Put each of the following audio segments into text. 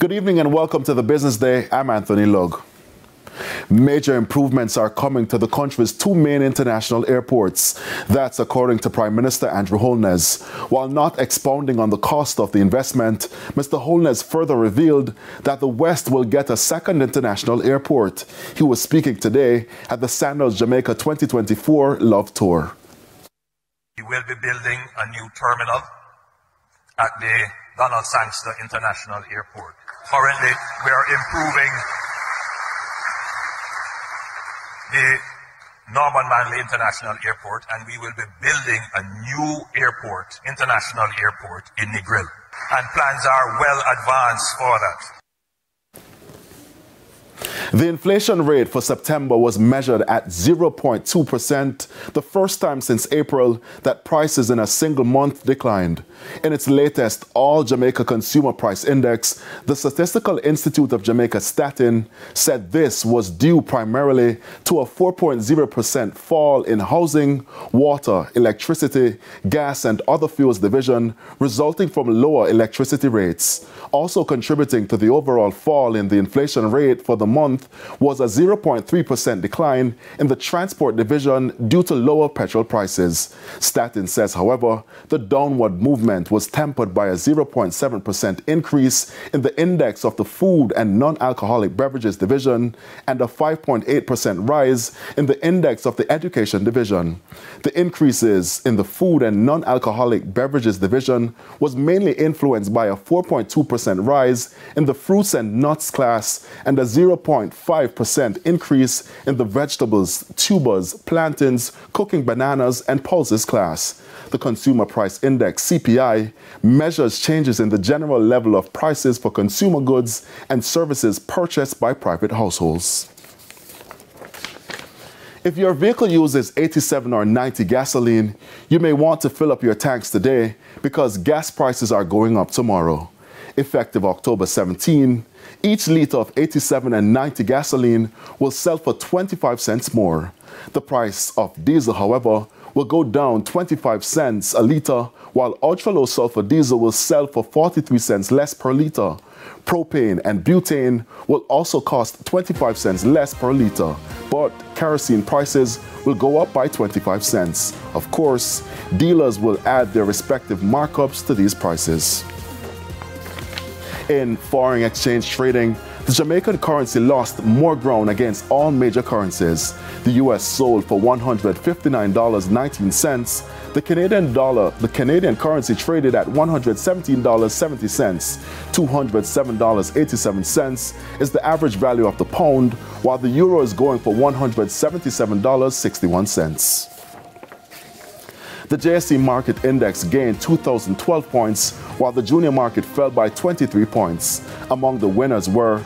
Good evening and welcome to the Business Day. I'm Anthony Lugg. Major improvements are coming to the country's two main international airports. That's according to Prime Minister Andrew Holness. While not expounding on the cost of the investment, Mr. Holness further revealed that the West will get a second international airport. He was speaking today at the Sandals Jamaica 2024 Love Tour. We will be building a new terminal at the Donald Sangster International Airport. Currently, we are improving the Norman Manley International Airport, and we will be building a new airport, international airport in Negril. And plans are well advanced for that. The inflation rate for September was measured at 0.2%, the first time since April that prices in a single month declined. In its latest All Jamaica Consumer Price Index, the Statistical Institute of Jamaica Statin said this was due primarily to a 4.0% fall in housing, water, electricity, gas and other fuels division resulting from lower electricity rates. Also contributing to the overall fall in the inflation rate for the month was a 0.3% decline in the transport division due to lower petrol prices. Statin says, however, the downward movement was tempered by a 0.7% increase in the index of the food and non-alcoholic beverages division and a 5.8% rise in the index of the education division. The increases in the food and non-alcoholic beverages division was mainly influenced by a 4.2% rise in the fruits and nuts class and a 0.5% increase in the vegetables, tubers, plantains, cooking bananas, and pulses class. The Consumer Price Index, CPI, measures changes in the general level of prices for consumer goods and services purchased by private households. If your vehicle uses 87 or 90 gasoline, you may want to fill up your tanks today because gas prices are going up tomorrow. Effective October 17, each liter of 87 and 90 gasoline will sell for 25 cents more. The price of diesel, however, will go down 25 cents a liter, while ultra-low sulfur diesel will sell for 43 cents less per liter. Propane and butane will also cost 25 cents less per liter, but kerosene prices will go up by 25 cents. Of course, dealers will add their respective markups to these prices. In foreign exchange trading, the Jamaican currency lost more ground against all major currencies. The US sold for $159.19. The Canadian currency traded at $117.70. $207.87 is the average value of the pound, while the euro is going for $177.61. The JSE Market Index gained 2,012 points, while the junior market fell by 23 points. Among the winners were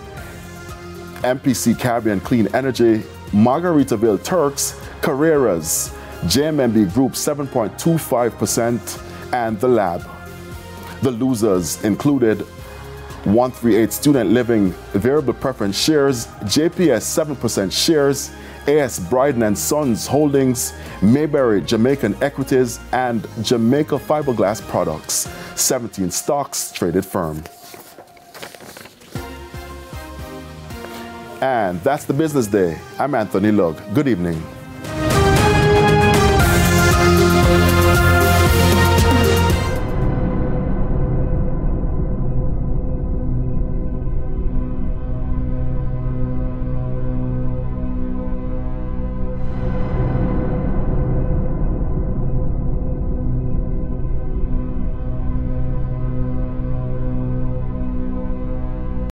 MPC Caribbean Clean Energy, Margaritaville Turks, Carreras, JMMB Group 7.25%, and The Lab. The losers included 138 Student Living Variable Preference Shares, JPS 7% Shares, AS Bryden & Sons Holdings, Mayberry Jamaican Equities, and Jamaica Fiberglass Products. 17 stocks traded firm. And that's the Business Day. I'm Anthony Lugg. Good evening.